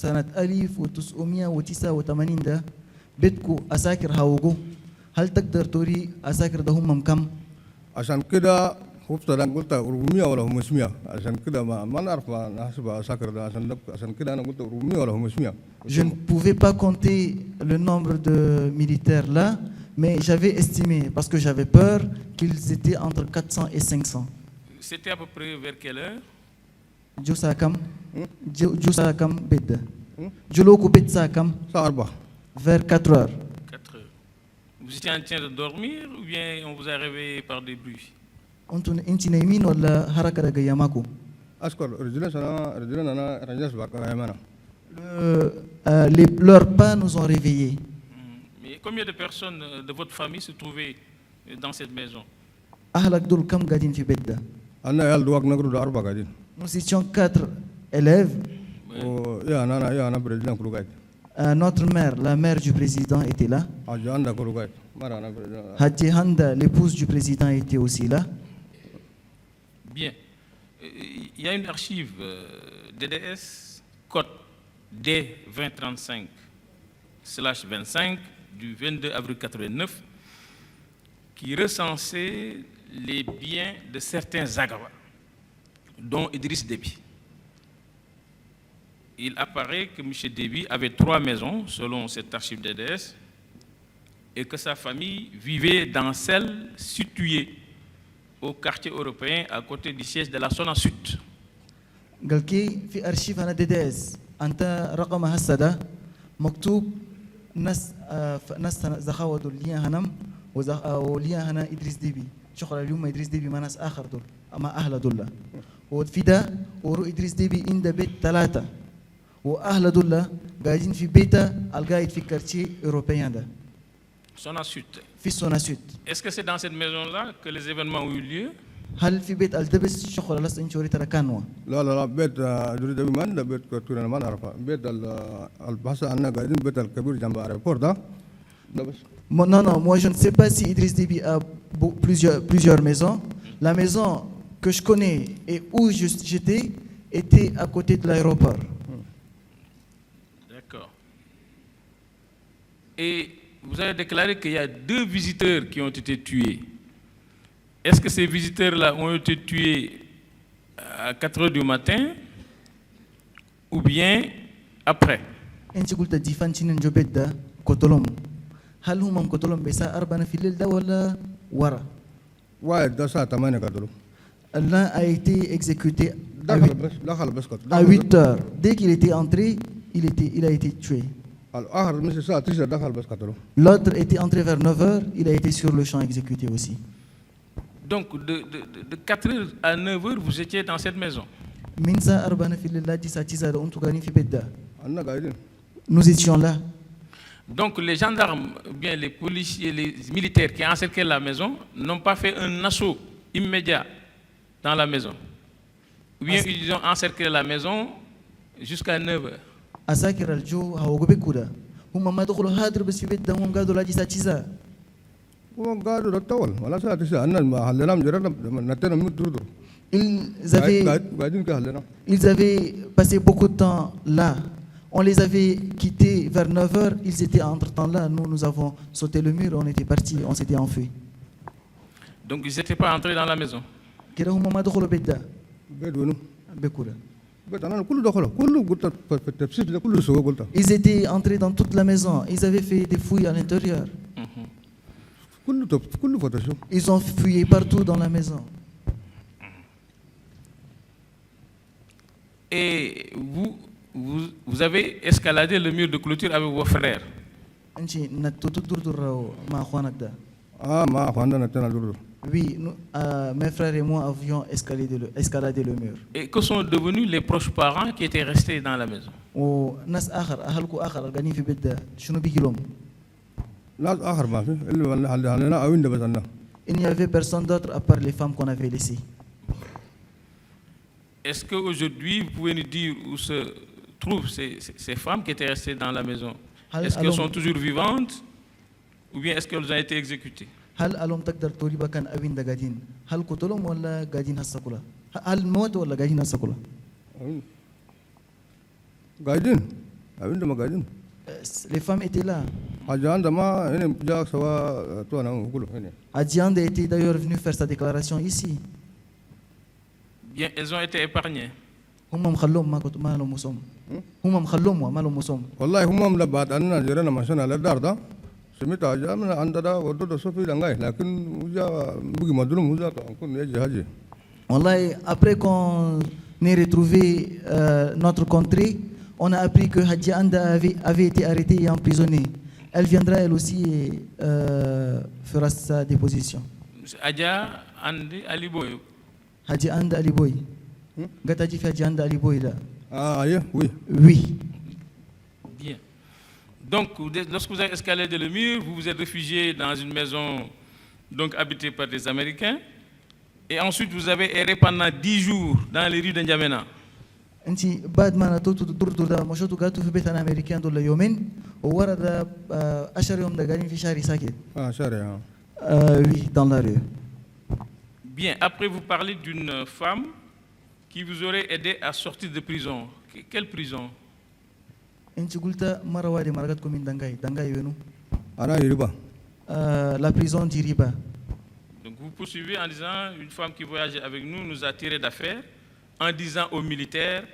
سنة 1989 ده بيتكو أساكر هاوغو. هل تقدر توري أساكر ده هم كم؟ عشان كده خفت انا قلت 400 ولا 500 عشان كده ما نعرف نحسب اساكر ده عشان كده انا قلت 400 ولا 500. Je ne pouvais pas compter le nombre de militaires là, mais j'avais estimé, parce que j'avais peur, qu'ils étaient entre 400 et 500. C'était à peu près vers quelle heure? Jusa kam? Jusa kam bed? Juloko bed sa kam? Vers 4 heures. 4 heures. Vous étiez en train de dormir ou bien on vous a réveillé par des bruits? انت نايمين ولا حركة رجيامكم؟ أشكر رجلنا أنا رجعت بقى يمنا. Leurs pas nous ont réveillés. Mais combien de personnes de votre famille se trouvaient dans cette maison? أهلك دول كم قاعدين في بيت ده؟ أنا عيال دوك نقولوا 4 قاعدين. Nous étions 4 élèves. يا أنا بريزيدان كله قاعد. Notre mère, la mère du président était là. حاجة عندك كله قاعد. مرة أنا بريزيدان. Hadji Handa, l'épouse du président, était aussi là. Bien. Il y a une archive DDS, code D2035/25 du 22 avril 89 qui recensait les biens de certains Zagawa, dont Idriss Déby. Il apparaît que M. Déby avait 3 maisons selon cette archive DDS et que sa famille vivait dans celle située au quartier européen à côté du siège de la zone sud. قال كي في أرشيف أنا DDS أنت رقم هسه مكتوب ناس زخاوة دول ليا هنم وليا هنا إدريس ديبي شكرا اليوم إدريس ديبي ما ناس آخر دول أما أهل دول وفي ده ورو إدريس ديبي عند بيت 3 وأهل دول قاعدين في بيته القاعد في كارتيه أوروبيان ده. Zone sud. في zone sud. Est-ce que c'est dans cette maison-là que les événements ont eu lieu? هل في بيت الدبس شغل لسه انت وريت ركانوا؟ لا بيت جريدة ما عنده بيت كتير أنا ما نعرفه بيت البحث عنه قاعدين بيت الكبير جنب الأيربور ده بس. Non, moi je ne sais pas si Idriss Déby a plusieurs maisons. La maison que je connais et où j'étais était à côté de l'aéroport. D'accord. Et vous avez déclaré qu'il y a 2 visiteurs qui ont été tués. Est-ce que ces visiteurs-là ont été tués à 4 heures du matin ou bien après? انت قلت ديفان شنو جوبيت ده كوتولوم. هل هم كوتولوم بساعة 4 في الليل ده ولا ورا؟ واحد ده الساعة 8 قتلوا. L'un a été exécuté à 8 heures. Dès qu'il était entré, il a été tué. L'autre était entré vers 9 heures, il a été sur le champ exécuté aussi. Donc de 4 heures à 9 heures, vous étiez dans cette maison? Nous étions là. Donc les gendarmes, bien les policiers, les militaires qui ont encerclé la maison n'ont pas fait un assaut immédiat dans la maison. Ou bien ils ont encerclé la maison jusqu'à 9 heures. أساكر الجو هوجو بكودا هم ما دخلوا هادر بس في بيت ده هم قالوا لا جيسا جيسا هم قالوا رتول ولا ساعة تسعة أنا ما حلنا مجرد نتنا من دردر ils avaient passé beaucoup de temps là. On les avait quittés vers 9 heures, ils étaient entre-temps là. Nous avons sauté le mur, on était partis, on s'était enfui. Donc ils n'étaient pas entrés dans la maison? كده هم ما دخلوا بيت ده بكودا. Ils étaient entrés dans toute la maison, ils avaient fait des fouilles à l'intérieur. Ils ont fouillé partout dans la maison. Et vous avez escaladé le mur de clôture avec vos frères? Oui, mes frères et moi avions escaladé le mur. Et que sont devenus les proches parents qui étaient restés dans la maison? Il n'y avait personne d'autre à part les femmes qu'on avait laissées. Est-ce qu'aujourd'hui, vous pouvez nous dire où se trouvent ces femmes qui étaient restées dans la maison? Est-ce qu'elles sont toujours vivantes ou bien est-ce qu'elles ont été exécutées? هل ألوم تقدر تقولي بكان أبين دا قاعدين؟ هل قتلهم ولا قاعدين هسه هل موت ولا قاعدين هسه قاعدين abinda magajin Les femmes étaient là. hajan da ma ene ja sawa to na hukulu ene Adjiand était d'ailleurs venu faire sa déclaration ici. Bien, elles ont été épargnées. هم مخلوهم ما لهم مصوم. هم مخلوهم وما لهم مصوم. wallahi humam la bat anna jirana masana la darda simita jamna andada wodo do sofi langai lakin uja bugi madulum uja to kun yaji haji Wallah, après qu'on ait retrouvé notre contrée, on a appris que Hadja Anda avait été arrêtée et emprisonnée. Elle viendra elle aussi et fera sa déposition. Adja Andi Aliboy. Hadja Anda Aliboy. Gataji fait Hadja Anda Aliboy là. ah aye oui Oui. Bien. Donc, lorsque vous avez escaladé le mur, vous vous êtes réfugié dans une maison donc habitée par des Américains. Et ensuite, vous avez erré pendant 10 jours dans les rues de N'Djamena. انت بعد ما نطوت دردو ده مشيتوا قعدتوا في بيت انا امريكان دول يومين وورا اشهر يوم ده قاعدين في شارع ساكت. ah sharia Oui, dans la rue. Bien, après vous parlez d'une femme qui vous aurait aidé à sortir de prison. Quelle prison? انت قلت مره واحده مرقتكم من دنگاي وينو؟ ana yiriba La prison d'Iriba. Donc vous poursuivez en disant une femme qui voyageait avec nous nous a tiré d'affaire en disant aux militaires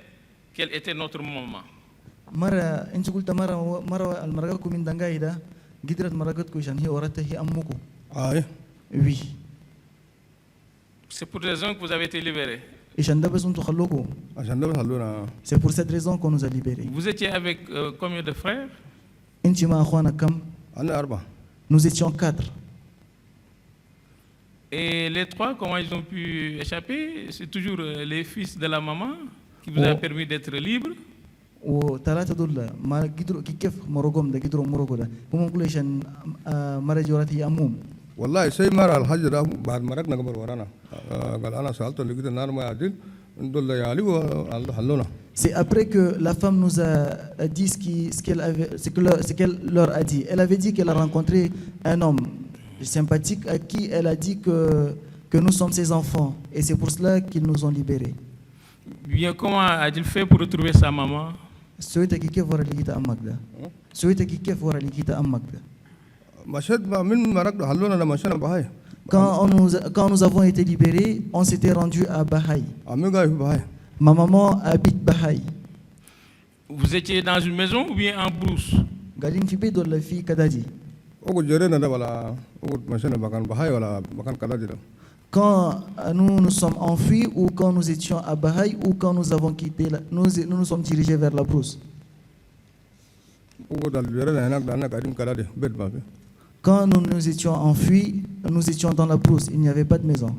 quel était notre moment. مرة انت قلت مرة المرقتكم من دنگاي ده قدرت مرقتكم عشان هي ورثتها هي امكم. aye Oui. C'est pour cette raison que vous avez été libérés. عشان ده بس انتوا خلوكم. عشان ده بيخلونا C'est pour cette raison qu'on nous a libérés. Vous étiez avec combien de frères? انت مع اخوانك كم؟ انا اربعه Nous étions 4. Et les 3, comment ils ont pu échapper? C'est toujours les fils de la maman qui vous a permis d'être libre. وثلاثة دول ما قدروا كيف مرقهم ده قدروا مرقوا ده هم كل عشان مرة جورتي أمهم. والله سي مره الحج ده بعد مرقنا قبل ورانا قال انا سالته لقيت النار ما يعدل دول يالي وحلونا C'est après que la femme nous a dit ce qu'elle leur a dit. Elle avait dit qu'elle a rencontré un homme sympathique à qui elle a dit que nous sommes ses enfants. Et c'est pour cela qu'ils nous ont libérés. Bien, comment a-t-il fait pour retrouver sa maman? سويتك كيف ورا لقيت أمك ده؟ سويتك كيف ورا لقيت أمك ده؟ مشيت من مرقنا حلونا لما مشينا بهاي Quand nous avons été libérés, on s'était rendu à Bahaï. عمي قاعد في بهاي Ma maman habite Bahaï. Vous étiez dans une maison ou bien en brousse? قاعدين في بيت ولا في كداجي؟ اقول جرينا ده ولا اقول مشينا مكان بهاي ولا مكان كذا ده Quand nous nous sommes enfuis ou quand nous étions à Bahaï ou quand nous avons quitté, nous nous sommes dirigés vers la brousse. اقول جرينا هناك لأننا قاعدين كذا ده بيت ما في Quand nous nous étions enfuis, nous étions dans la brousse. Il n'y avait pas de maison.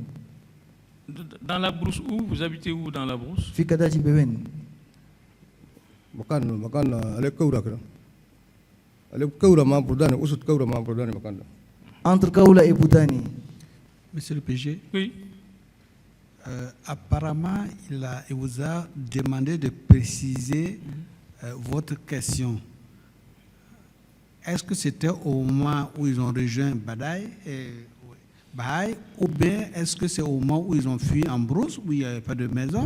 Dans la brousse où? Vous habitez où dans la brousse? في كداجي بوين؟ مكان عليه كورة كده عليه كورة ما برداني أسد كورة ما برداني مكان ده Entre Kaoula et Boudani. Monsieur le PG, Oui. Apparemment, il vous a demandé de préciser votre question. Est-ce que c'était au moment où ils ont rejoint Bahaï, ou bien est-ce que c'est au moment où ils ont fui en brousse, où il n'y avait pas de maison,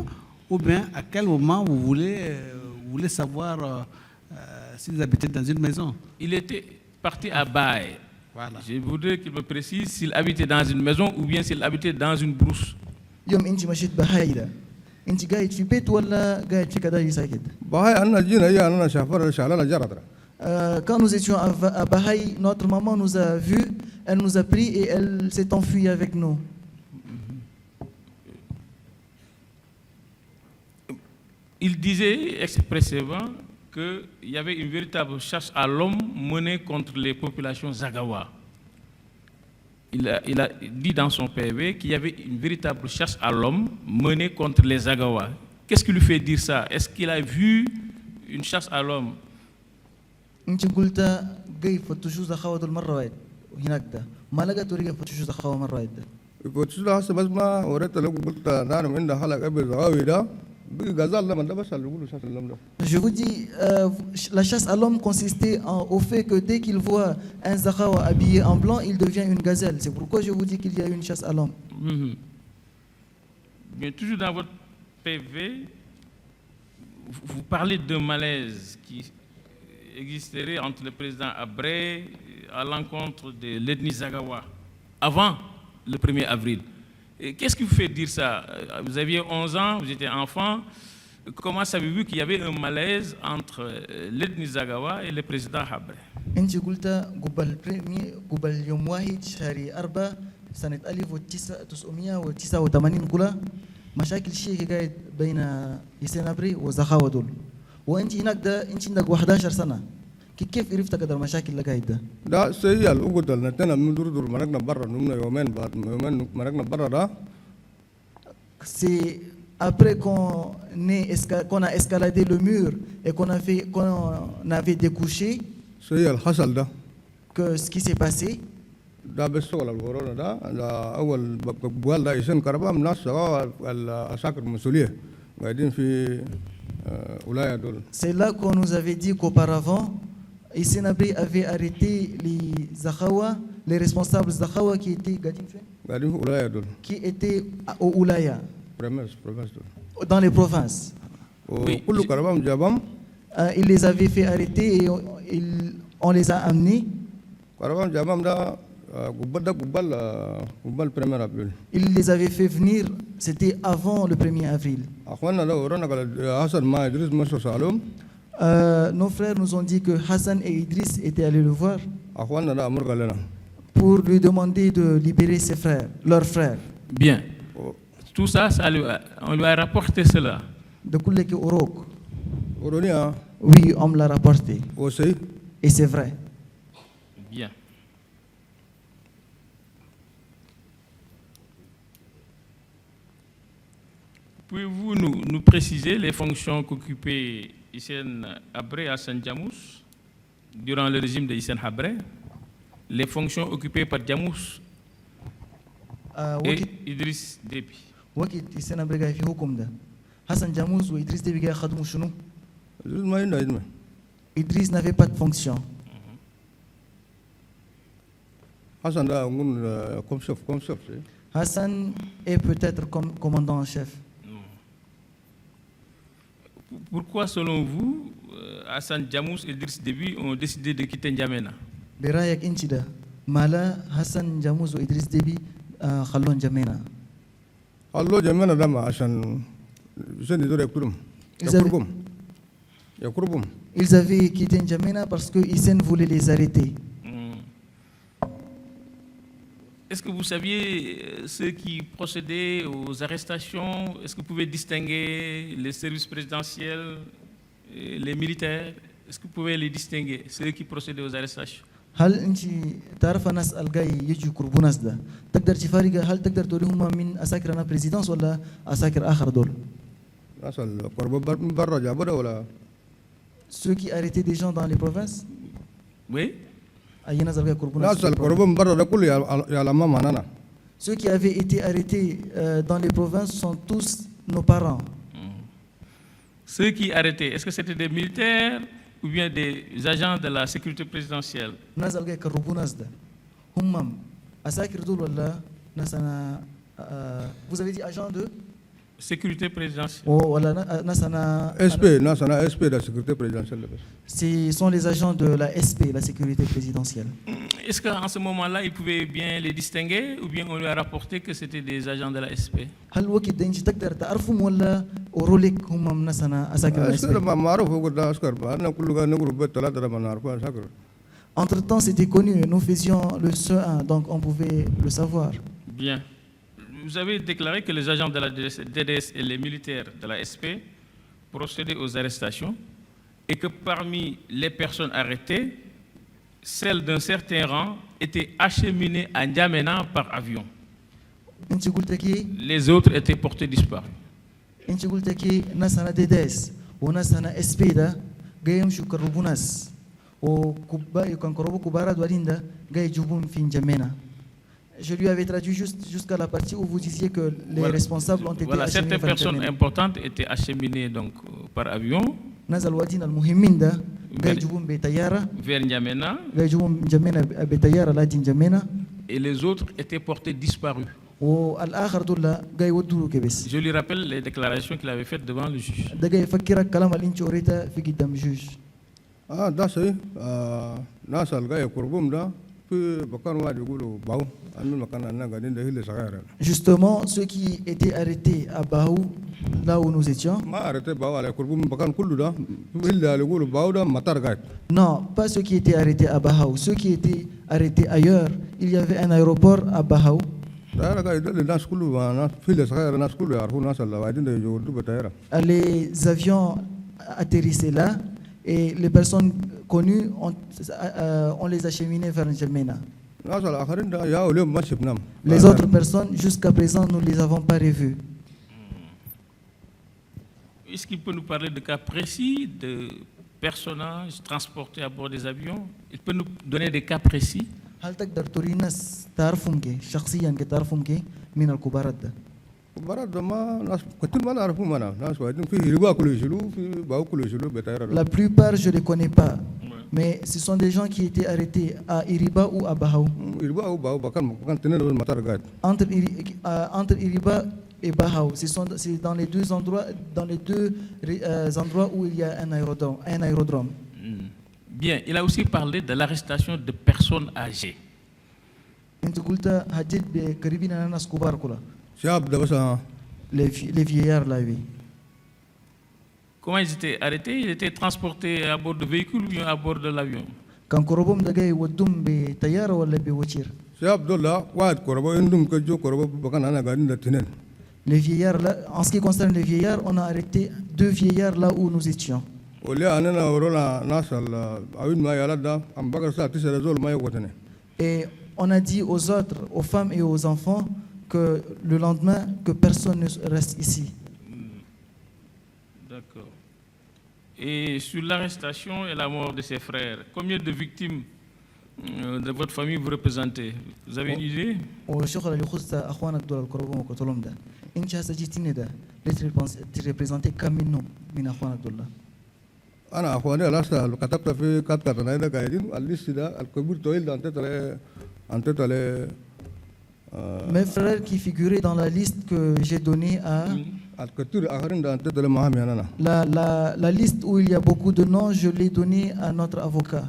ou bien à quel moment vous voulez savoir s'ils habitaient dans une maison? Il était parti à Baye. Voilà. Je voudrais qu'il me précise s'il habitait dans une maison ou bien s'il habitait dans une brousse. يوم أنت مشيت بهاي ده أنت قاعد في بيت ولا قاعد في كداجي ساكت؟ بهاي أنا جينا هي أنا شافر شعلنا جرت Quand nous étions à Bahaï, notre maman nous a vus, elle nous a pris et elle s'est enfuie avec nous. Il disait expressément qu'il y avait une véritable chasse à l'homme menée contre les populations Zagawa. Il a dit dans son PV qu'il y avait une véritable chasse à l'homme menée contre les Zagawa. Qu'est-ce qui lui fait dire ça? Est-ce qu'il a vu une chasse à l'homme? انت قلت جاي فتشوز اخوه المره واحد هناك ده ما لقيت ورقه فتشوز اخوه مره واحد ده فتشوز هسه بس ما وريت لو قلت نعم عندها حلقه قبل زواوي ده بقي غزال لما ده بس اللي بيقولوا شاس اللم ده. Je vous dis, la chasse à l'homme consistait au fait que dès qu'il voit un Zakhawa habillé en blanc, il devient une gazelle. C'est pourquoi je vous dis qu'il y a une chasse à l'homme. Bien, toujours dans votre PV, vous parlez d'un malaise existerait entre le président Abré à l'encontre de l'ethnie Zagawa avant le 1er avril. Qu'est-ce qui vous fait dire ça? Vous aviez 11 ans, vous étiez enfant. Comment savez-vous qu'il y avait un malaise entre l'ethnie Zagawa et le président Habré? انت قلت قبل يوم 1 شهر 4 سنة 1989 كلها مشاكل شيء قاعد بين حسين عبري وزخاوة دول وانت هناك ده انت عندك 11 سنة كيف عرفت قدر المشاكل اللي قاعد ده؟ ده سيال وقلت لنا تنا من دور مرقنا برا نمنا يومين بعد يومين مرقنا برا ده. C'est après qu'on a escaladé le mur et qu'on avait découché سيال حصل ده. que ce qui s'est passé. ده بس ولا الكورونا ده اول بقال ده يسن كربام ناس العساكر المسؤوليه قاعدين في ولايه دول. C'est là qu'on nous avait dit qu'auparavant Hissène Habré avait arrêté les Zakhawa, les responsables Zakhawa qui étaient قاعدين في ولايه دول. qui étaient au Oulaya province دول. dans les provinces. وكل كربام جابهم. Il les avait fait arrêter et on les a amenés. كربام جابهم ده قبل 1er avril. Il les avait fait venir, c'était avant le 1er avril. اخواننا ده ورانا قال حسن ما ادريس مشوا سالهم. Nos frères nous ont dit que Hassan et Idriss étaient allés le voir اخواننا ده امر قال لنا. pour lui demander de libérer ses frères, leurs frères. Bien. Tout ça, on lui a rapporté cela. De Kouleke Orok. ورونيا. Oui, on me l'a rapporté. وسي. Et c'est vrai. Bien. Pouvez-vous nous préciser les fonctions qu'occupait Hissène Habré à Saint-Djamous durant le régime de Hissène Habré, les fonctions occupées par Djamous et Idriss Déby? وقت Hissène Habré جاي في حكم ده حسن جاموس وإدريس ديبي جاي خدموا شنو؟ ما عندنا خدمة. Idriss n'avait pas de fonction. حسن ده نقول كوم شوف. Hassan est peut-être comme commandant en chef. Pourquoi, selon vous, Hassan Djamous et Idriss Déby ont décidé de quitter N'Djamena? برأيك أنت ده مالا حسن جاموس وإدريس ديبي خلون جمينا؟ الله جمينا ده عشان يسند دور يقربهم. Ils avaient quitté N'Djamena parce que Hissène voulait les arrêter. Est-ce que vous saviez ceux qui procédaient aux arrestations? Est-ce que vous pouvez distinguer les services présidentiels, les militaires? Est-ce que vous pouvez les distinguer, ceux qui procédaient aux arrestations? هل أنت تعرف ناس الجاي يجوا يقربوا ناس ده؟ تقدر تفارق هل تقدر توريهم من عساكر أنا بريزيدانس ولا عساكر آخر دول؟ ناس القرب برا جابوا ده ولا؟ Ceux qui arrêtaient des gens dans les provinces? Oui. Ceux qui avaient été arrêtés dans les provinces sont tous nos parents. Ceux qui arrêtaient, est-ce que c'était des militaires ou bien des agents de la sécurité présidentielle? Vous avez dit agent de sécurité présidentielle. SP, SP de la sécurité présidentielle. Ce sont les agents de la SP, la sécurité présidentielle. Est-ce qu'en ce moment-là, ils pouvaient bien les distinguer ou bien on lui a rapporté que c'était des agents de la SP? Entre-temps, c'était connu, nous faisions le CE1, donc on pouvait le savoir. Bien. Vous avez déclaré que les agents de la DDS et les militaires de la SP procédaient aux arrestations et que parmi les personnes arrêtées, celles d'un certain rang étaient acheminées à N'Djamena par avion. Les autres étaient portés disparus. Je lui avais traduit jusqu'à la partie où vous disiez que les responsables ont été acheminés. Certaines personnes importantes étaient acheminées donc, par avion vers N'Djamena et les autres étaient portés disparus. Je lui rappelle les déclarations qu'il avait faites devant le juge. ده صحيح. ناس القاية قربهم ده في مكان واحد يقولوا باو أنا المكان أنا قاعدين ده هي اللي صغيرة. Justement, ceux qui étaient arrêtés à Bahou, là où nous étions, ما عرفت باو على قربهم مكان كله ده في اللي يقولوا باو ده مطار قاعد. non, pas ceux qui étaient arrêtés à Bahou, ceux qui étaient arrêtés ailleurs. Il y avait un aéroport à Bahou. ده قاعد الناس كله ناس في اللي صغيرة الناس كله يعرفوا الناس اللي قاعدين ده يجوا بتاعنا. Les avions atterrissaient là et les personnes connues, on les acheminait vers N'Djamena. الناس الآخرين ده يا اليوم ما شفناهم. Les autres personnes, jusqu'à présent, nous ne les avons pas revues. Est-ce qu'il peut nous parler de cas précis, de personnages transportés à bord des avions? Il peut nous donner des cas précis? هل تقدر توري ناس تعرفهم كي شخصيا تعرفهم كي من الكبارات ده؟ كبارات ده ما ناس كتير ما نعرفهم أنا ناس قاعدين في هربا كله يشيلوا في باو كله يشيلوا بتاعنا. La plupart, je ne les connais pas. Mais ce sont des gens qui étaient arrêtés à Iriba ou à Bahou. هربا أو باو بكان تنين المطار قاعد. Entre Iriba et Bahou, c'est dans les deux endroits, endroits où il y a un aérodrome. Bien, il a aussi parlé de l'arrestation de personnes âgées. أنت قلت هجيت بقريبين على ناس كبار كلها. شاب ده بس Les vieillards là, oui. Comment ils étaient arrêtés? Ils étaient transportés à bord de véhicules ou bien à bord de l'avion? كان كروبهم ده جاي يودوهم بطيارة ولا بوتير؟ شاب ده لا واحد كربا عندهم كجو كربا بكان أنا قاعدين ده تنين. Les vieillards là, en ce qui concerne les vieillards, on a arrêté 2 vieillards là où nous étions. وليه أنا ورونا ناس العوين ما يلاد ده أم بقى الساعة 9 زول ما يقوتني. Et on a dit aux autres, aux femmes et aux enfants, que le lendemain, que personne ne reste ici. D'accord. Et sur l'arrestation et la mort de ses frères, combien de victimes de votre famille vous représentez? Vous avez une idée? والشغل اللي يخص اخوانك دول الكروبهم وقتلهم ده، انت هسه جيتني ده تريبريزنتي كم منهم من اخوانك دول؟ أنا أخواني لسه كتبت في كاتنا هنا قاعدين الليست ده الكبير طويل ده أنت تلي Mes frères qui figuraient dans la liste que j'ai donnée à الكثير آخرين ده أنت تلي معهم أنا. la liste où il y a beaucoup de noms, je l'ai donnée à notre avocat.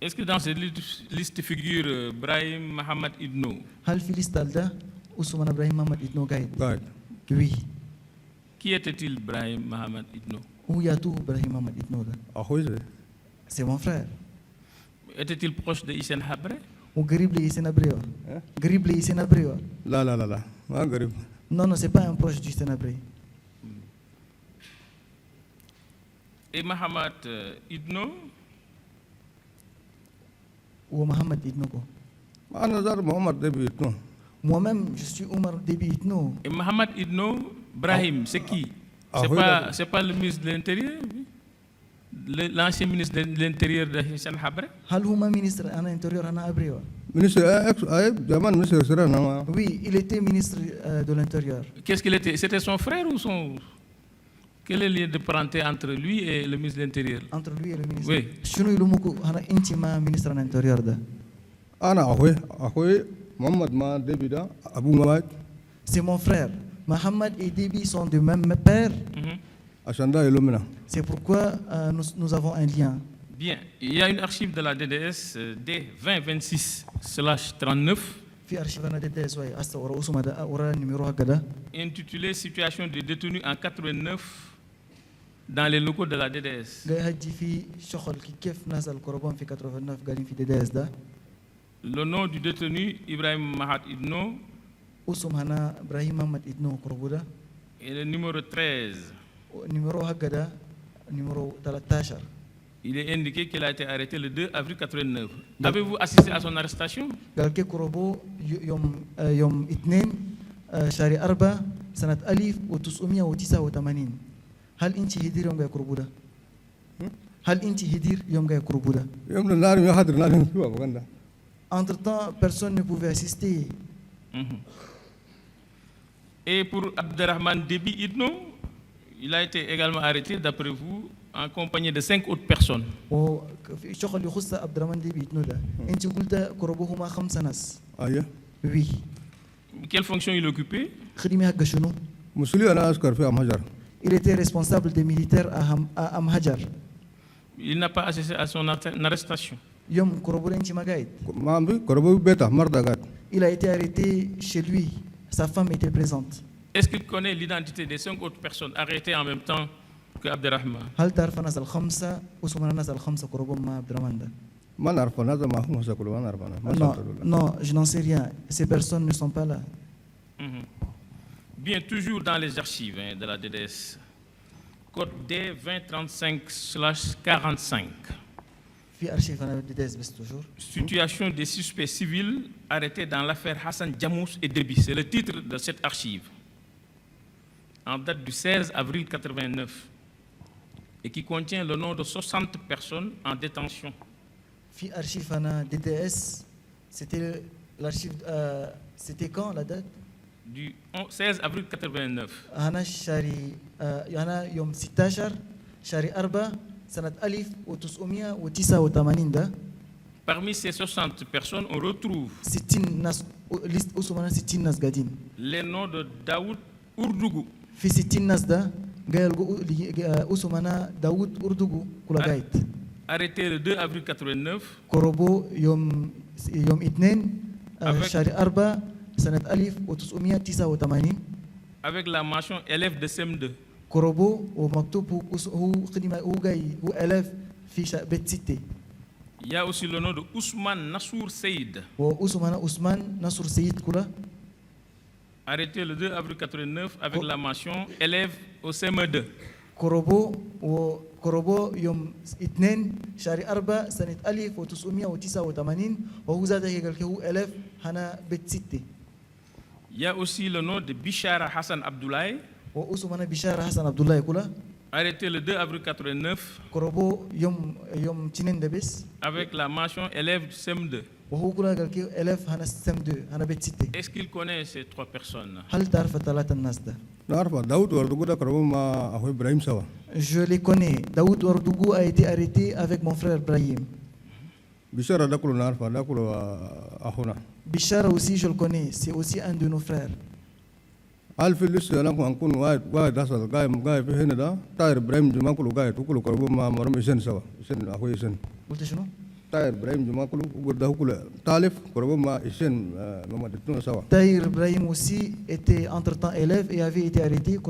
Est-ce que dans cette liste figure Brahim Mohamed Idno? هل في liste ده Ousmane Ibrahim Mohamed Idno قاعد؟ قاعد. Oui. Qui était-il Brahim Mohamed Idno? Où y a tout Ibrahim Mohamed Idno ده؟ أخوي زي. C'est mon frère. Était-il proche de Hissène Habré? وقريب لي Hissène-Habré. قريب لي Hissène-Habré. لا لا لا لا ما قريب. Non, non, c'est pas un proche du Hissène-Habré. Et Mohamed Idno? Ou Mohamed Idno ko. أنا زار محمد ده بيتنو. Moi-même, je suis Omar Déby Itno. Et Mohamed Idno, Brahim, c'est qui? C'est pas le ministre de l'Intérieur? L'ancien ministre de l'Intérieur de Hissène Habré? هل هو ministre à l'intérieur أنا أبريوا؟ ministre جمال ministre سرنا. Oui, il était ministre de l'Intérieur. Qu'est-ce qu'il était? C'était son frère ou son... Quel est le lien de parenté entre lui et le ministre de l'Intérieur? Entre lui et le ministre. Oui. شنو يلومكو أنا أنت ما ministre à l'Intérieur ده؟ أنا أخوي محمد ما دبي ده أبو مات. C'est mon frère. Mohamed et Déby sont du même père. عشان ده يلومنا. C'est pourquoi nous avons un lien. Bien, il y a une archive de la DDS D2026/39 في أرشيفنا DDS واي أسا ورا أسمه ده ورا النميرو هكذا. intitulée Situation des détenus en 89 dans les locaux de la DDS. جاي هجي في شغل كيف ناس الكربون في 89 قاعدين في DDS ده. Le nom du détenu Ibrahim Mohamed Idno اسم هنا إبراهيم محمد إدنو كربودا. et le numéro 13. النميرو هكذا numéro 13. Il est indiqué qu'il a été arrêté le 2 avril 89. Avez-vous assisté à son arrestation? قال كي كروبو يوم 2 شهر 4 سنة 1989. هل أنت هدير يوم جاي كروبودا؟ هل أنت هدير يوم جاي كروبودا؟ يوم النار ما حد نار فيها بقولنا. Entre-temps, personne ne pouvait assister. Et pour Abderrahman Déby Idno, il a été également arrêté, d'après vous, en compagnie de 5 autres personnes. وفي شغل يخص عبد الرحمن ديبي إدنو ده. أنت قلت كروبوهما 5 ناس. أيه. Oui. Quelle fonction il occupait? خدمة هكذا شنو؟ مسؤولية أنا أذكر في أمهجر. Il était responsable des militaires à Amhajar. Il n'a pas assisté à son arrestation. يوم كروبو لينشي ما قايد. ما أمبي كربو بيتا مردا قاد. Il a été arrêté chez lui. Sa femme était présente. Est-ce qu'il connaît l'identité des 5 autres personnes arrêtées en même temps que Abderrahman? هل تعرف الناس الخمسة وسمنا الناس الخمسة كروبو مع عبد الرحمن ده؟ ما نعرف هذا ما هم سكولوا ما نعرف أنا. Non, non, je n'en sais rien. Ces personnes ne sont pas là. Bien, toujours dans les archives de la DDS, code D2035/45. في أرشيف أنا بدي دايس بس toujours. Situation des suspects civils arrêtés dans l'affaire Hassan Djamous et Déby. C'est le titre de cette archive. En date du 16 avril 89. Et qui contient le nom de 60 personnes en détention. في أرشيف أنا DDS. C'était l'archive. C'était quand la date? Du 16 avril 89. أنا شاري أنا يوم 16 شاري 4 سنة 1989 ده. Parmi ces 60 personnes, on retrouve 60 ناس ليست أسمنا 60 ناس قاعدين. les noms de Daoud Ourdougou. في 60 ناس ده قال أسمنا داوود أردوغو كل قايد. Arrêté le 2 avril 89. كروبو يوم 2 شهر 4 سنة 1989. Avec la mention élève de CM2. كروبو ومكتوب هو خدمة هو جاي هو ألف في بيت ستة. Il y a aussi le nom de Ousmane Nassour Seyd. وأسمنا عثمان نصر سيد كله. Arrêté le 2 avril 89 avec la mention élève au CM2. كروبو يوم 2 شهر 4 سنة 1989 وهو زاد هيك هو ألف هنا بيت ستة. Il y a aussi le nom de Bichara Hassan Abdoulaye. وأسمنا بشار حسن عبد الله كله. Arrêté le 2 avril 89 كروبو يوم 2 دبس. avec la mention élève du CM2. وهو كله قال كيو ألف هنا سم 2 هنا بيت ستة. Est-ce qu'il connaît ces 3 personnes? هل تعرف الثلاثة الناس ده؟ نعرف داود وردوغو ده كربو مع أخوي إبراهيم سوا. Je les connais. Daoud Ouardougou a été arrêté avec mon frère Brahim. بشارة ده كله نعرف ده كله أخونا. Bichara aussi, je le connais. C'est aussi un de nos frères. هل في لسه أنا كون واحد حصل قايم في هنا ده طاهر إبراهيم جماعة كله قايد كله كربو مع مرم إسن سوا إسن أخوي إسن. قلت شنو؟ طاهر إبراهيم جماعة كله وده كله تالف كربو مع إسن مع دتنا سوا. Tahir Brahim aussi était entre-temps élève et avait été arrêté.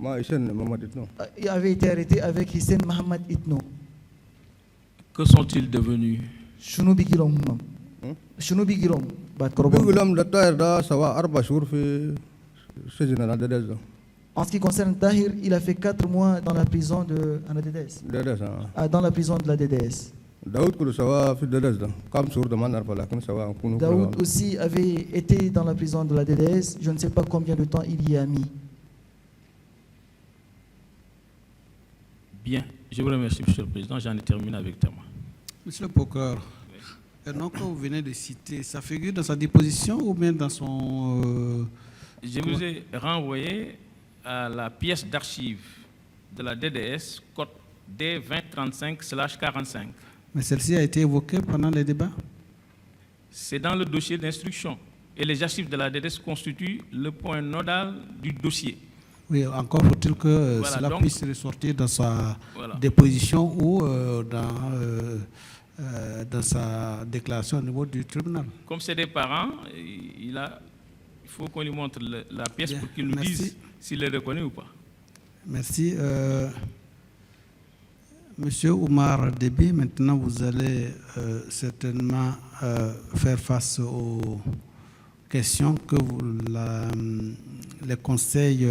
مع إسن مع دتنا. Il avait été arrêté avec Hissène Mohamed Itno. Que sont-ils devenus? شنو بيجيلهم هم؟ شنو بيجيلهم بعد كربون؟ بيقول لهم ده طاهر ده سوا 4 شهور في سجن العدادة. En ce qui concerne Tahir, il a fait 4 mois dans la prison de DDS. Dans la prison de la DDS. Daoud كله سوا في الددس ده كم شهور ده ما نعرف لكن سوا نكون. Daoud aussi avait été dans la prison de la DDS. Je ne sais pas combien de temps il y a mis. Bien, je vous remercie, Monsieur le Président. J'en ai terminé avec Tama. Monsieur le procureur, le nom que vous venez de citer, ça figure dans sa déposition ou bien dans son... Je vous ai renvoyé à la pièce d'archive de la DDS, code D2035/45. Mais celle-ci a été évoquée pendant les débats? C'est dans le dossier d'instruction. Et les archives de la DDS constituent le point nodal du dossier. Oui, encore faut-il que Voilà, cela donc, puisse ressortir dans sa voilà. déposition ou dans sa déclaration au niveau du tribunal. Comme c'est des parents, il faut qu'on lui montre la pièce. Bien, pour qu'il nous dise s'il est reconnu ou pas. Merci. Monsieur Oumar Déby, maintenant vous allez certainement faire face aux questions que les conseils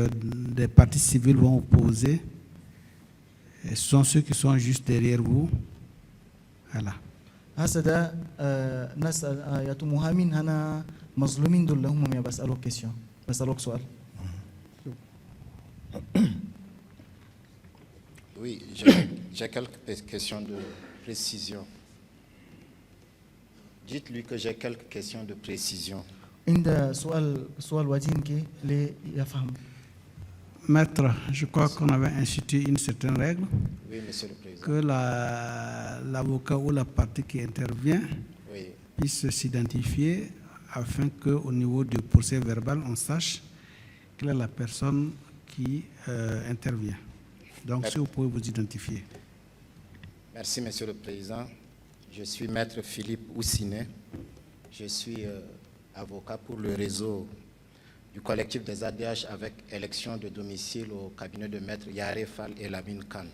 des partis civils vont vous poser. Ce sont ceux qui sont juste derrière vous. Voilà. هسه ناس ياتو مهامين هنا مظلومين دول هم بسألوك كيسيون بسألوك سؤال. Oui, j'ai quelques questions de précision. Dites-lui que j'ai quelques questions de précision. عند سؤال وجينك ليفهم. Maître, je crois qu'on avait institué une certaine règle. Oui, Monsieur le Président. Que l'avocat ou la partie qui intervient puisse s'identifier afin qu'au niveau du procès verbal, on sache quelle est la personne qui intervient. Donc, si vous pouvez vous identifier. Merci, Monsieur le Président. Je suis Maître Philippe Oussiné. Je suis avocat pour le réseau du collectif des ADH avec élection de domicile au cabinet de Maître Yaré Fall et Lamine Khan.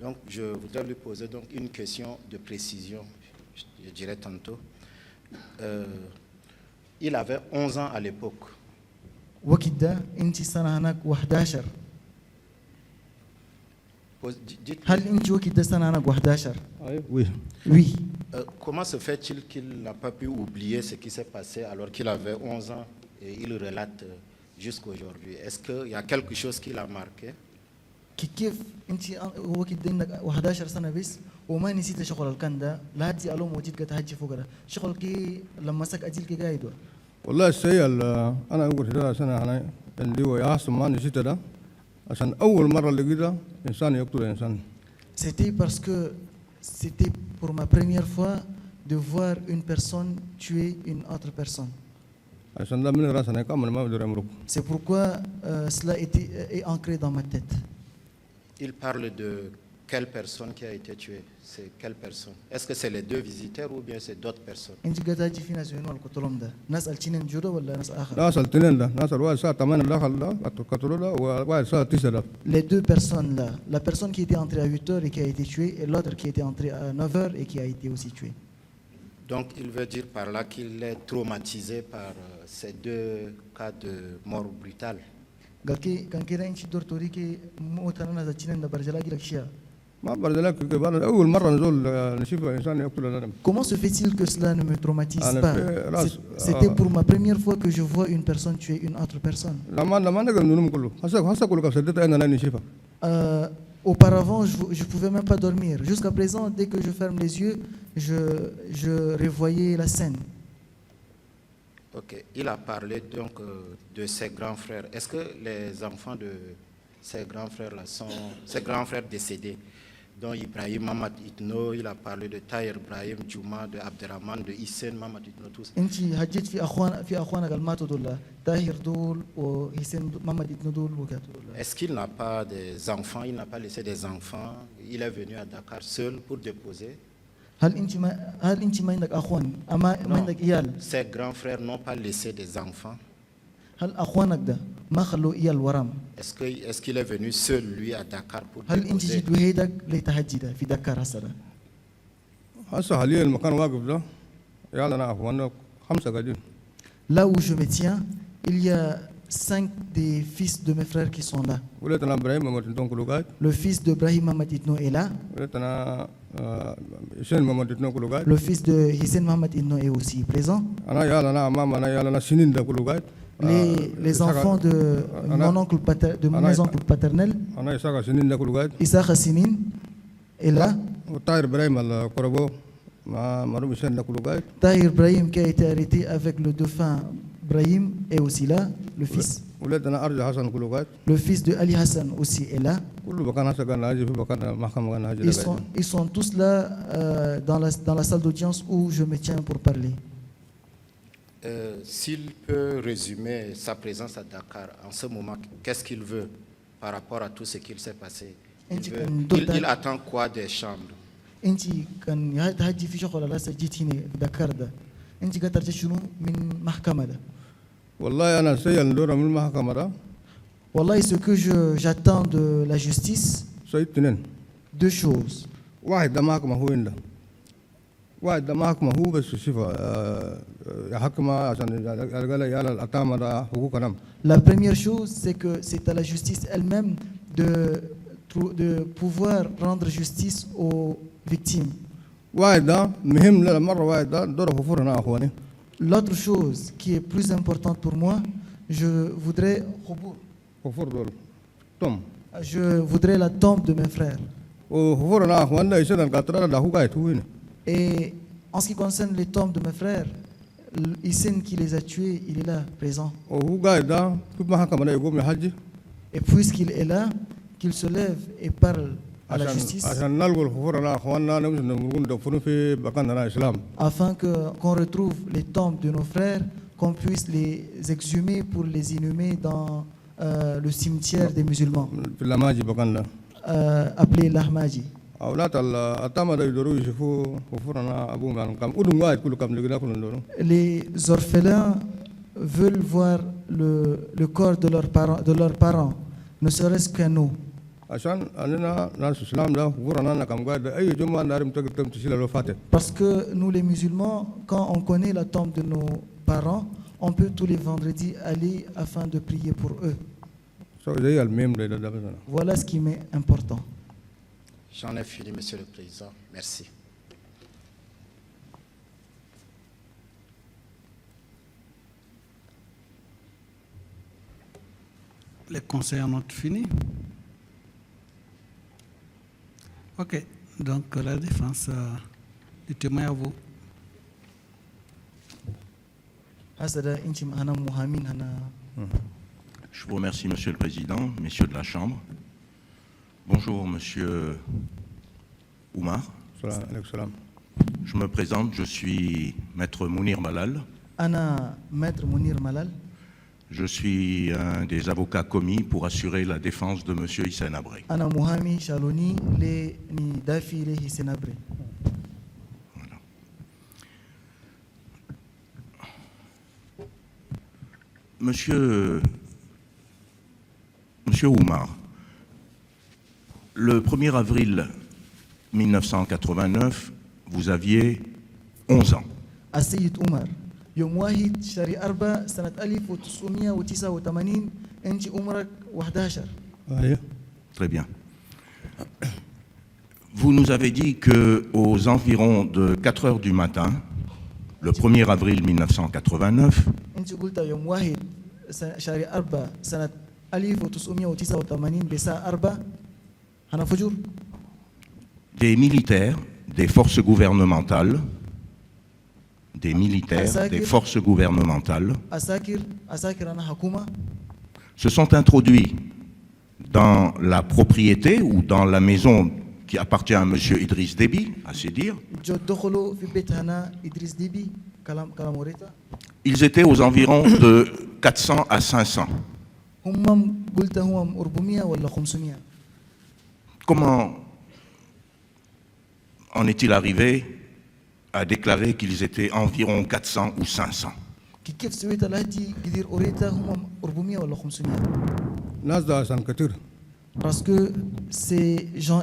Donc, je voudrais lui poser donc une question de précision, je dirais tantôt. Il avait 11 ans à l'époque. وقت ده انت سنه هناك و11 هل انت وقت ده سنه هناك و11 Oui. oui Comment se fait-il qu'il n'a pas pu oublier ce qui s'est passé alors qu'il avait 11 ans et il relate jusqu'à aujourd'hui? Est-ce qu'il y a quelque chose qui l'a marqué? كيف انت وقت ده انك 11 سنه بس وما نسيت شغل الكان ده لا تي الوم وجيت كتهجي فوق ده شغل كي لما سك اجيل كي قايد والله الشيء انا اقول 3 سنه انا اللي هو يحصل ما نسيت ده عشان اول مره لقيته انسان يقتل انسان. C'était parce que c'était pour ma première fois de voir une personne tuer une autre personne. عشان ده من راسنا كامل ما بدور امرك. C'est pourquoi cela est ancré dans ma tête. Il parle de quelle personne qui a été tuée? C'est quelle personne? Est-ce que c'est les deux visiteurs ou bien c'est d'autres personnes? انت قاعد تجي في ناس ينول القتلهم ده ناس التنين جودا ولا ناس اخر؟ ناس الاثنين ده ناس الواحد الساعه 8 دخل ده قتلوا ده وواحد الساعه 9 ده. Les deux personnes là, la personne qui était entrée à 8h et qui a été tuée et l'autre qui était entrée à 9h et qui a été aussi tuée. Donc il veut dire par là qu'il est traumatisé par ces deux cas de mort brutale. قال كي كان كده انت دور توريكي موت انا ناس التنين ده برجلاقي لك شيء. ما برد لك كبار اول مره نزول نشوف انسان يقتل الادم. Comment se fait-il que cela ne me traumatise أنا pas? في راس- C'était pour ma première fois que je vois une personne tuer une autre personne. لما نقدر ننوم كله هسه كله كسرت انا لا نشوفها. Auparavant, je ne pouvais même pas dormir. Jusqu'à présent, dès que je ferme les yeux, je revoyais la scène. Ok, il a parlé donc de ses grands frères. Est-ce que les enfants de ses grands frères là sont ses grands frères décédés, dont Ibrahim Mamad Itno, il a parlé de Tahir Ibrahim Juma, de Abderrahman, de Hissène Mamad Itno, tous. انت هجيت في اخوانك اللي ماتوا دول طاهر دول وحسين محمد ابن دول وكاتو دول. Est-ce qu'il n'a pas des enfants? Il n'a pas laissé des enfants. Il est venu à Dakar seul pour déposer. هل انت ما عندك اخوان اما ما عندك ايال؟ Ses grands frères n'ont pas laissé des enfants. هل اخوانك ده ما خلوا ايال ورام؟ Est-ce qu'il est venu seul lui à Dakar pour هل انت déposer? جيت وحيدك لتهجي ده في دكار هسه ده؟ هسه حاليا المكان واقف ده يلا انا اخواننا 5 قاعدين. Là où je me tiens, il y a 5 des fils de mes frères qui sont là. وليت انا ابراهيم محمد تون كله قاعد. Le fils de Brahim Mamad Itno est là. وليت انا حسين محمد تون كله قاعد. Le fils de Hissène Mohamed Itno est aussi présent. انا يلا انا امام انا يلا انا سنين ده كله قاعد. Les enfants de mon oncle mes oncles paternels, انا يساق سنين ده كله قاعد. Issa Hassimine est là. وطاهر ابراهيم القربو مع مرحوم حسين ده كله قاعد. Tahir Brahim qui a été arrêté avec le dauphin Brahim est aussi là. Le fils. وليت انا ارجع حسن كله قاعد. Le fils de Ali Hassan aussi est là. كله مكان هسه كان هاجي في مكان المحكمه كان هاجي. Ils sont tous là dans la salle d'audience où je me tiens pour parler. S'il peut résumer sa présence à Dakar en ce moment, qu'est-ce qu'il veut par rapport à tout ce qu'il s'est passé? Il attend quoi des chambres? انت كان تهجي في شغل لسه جيت هنا في دكار ده انت قاعد ترجع شنو من محكمه ده؟ والله انا سيء الدور من المحكمه ده. والله ce que j'attends de la justice, سيء اثنين. deux choses. واحد ده محكمه هو عنده. واحد ده محكمه هو بس شوف يحكمها عشان قال يا الاتامه ده حقوقنا. La première chose, c'est que c'est à la justice elle-même de pouvoir rendre justice aux victimes. واحد ده مهم للمره واحد ده دور غفورنا اخواني. L'autre chose qui est plus importante pour moi, je voudrais غفور دول توم. je voudrais la tombe de mes frères. وغفورنا اخواننا يصير القطره ده هو قاعد هنا. Et en ce qui concerne les tombes de mes frères, Hissène qui les a tués, il est là, présent. وهو قاعد ده في محكمه ده يقوم يحجي. Et puisqu'il est là, qu'il se lève et parle à la justice, عشان نلقوا الغفورنا اخواننا نقول دفنوا في مكاننا الاسلام. afin qu'on retrouve les tombes de nos frères, qu'on puisse les exhumer pour les inhumer dans le cimetière des musulmans, في اللماجي مكاننا. appelé l'Ahmaji. أولاد الأتامة ده يدوروا يشوفوا وفرنا أبوهم يعني كم أدم واحد كله كم لقينا كلهم دوروا. Les orphelins veulent voir le corps de leurs parents, ne serait-ce qu'un eau. عشان أننا ناس الإسلام ده وفرنا أنا كم قاعد أي جمعة نارم تقدر تشيل له فاتح. Parce que nous les musulmans, quand on connaît la tombe de nos parents, on peut tous les vendredis aller afin de prier pour eux. زي الميم ده بس. Voilà ce qui m'est important. J'en ai fini, Monsieur le Président. Merci. Les conseils en ont fini. Ok, donc la défense du témoin à vous. Je vous remercie, Monsieur le Président, Messieurs de la Chambre. Bonjour, Monsieur Oumar. Je me présente, je suis Maître Mounir Malal. Maître Mounir Malal. Je suis un des avocats commis pour assurer la défense de Monsieur Hissène Habré. Voilà. Monsieur Oumar, le 1er avril 1989, vous aviez 11 ans. يوم 1 شهر 4 سنة 1989 أنت عمرك 11. Très bien. Vous nous avez dit qu'aux environs de 4 heures du matin, le 1er avril 1989, أنت قلت يوم 1 شهر 4 سنة 1989 بساعة 4 هنا فجور. Des militaires, des forces gouvernementales, des forces gouvernementales se sont introduits dans la propriété ou dans la maison qui appartient à M. Idriss Déby, à se dire. Ils étaient aux environs de 400 à 500. Comment en est-il arrivé à déclarer qu'ils étaient environ 400 ou 500? Parce que ces gens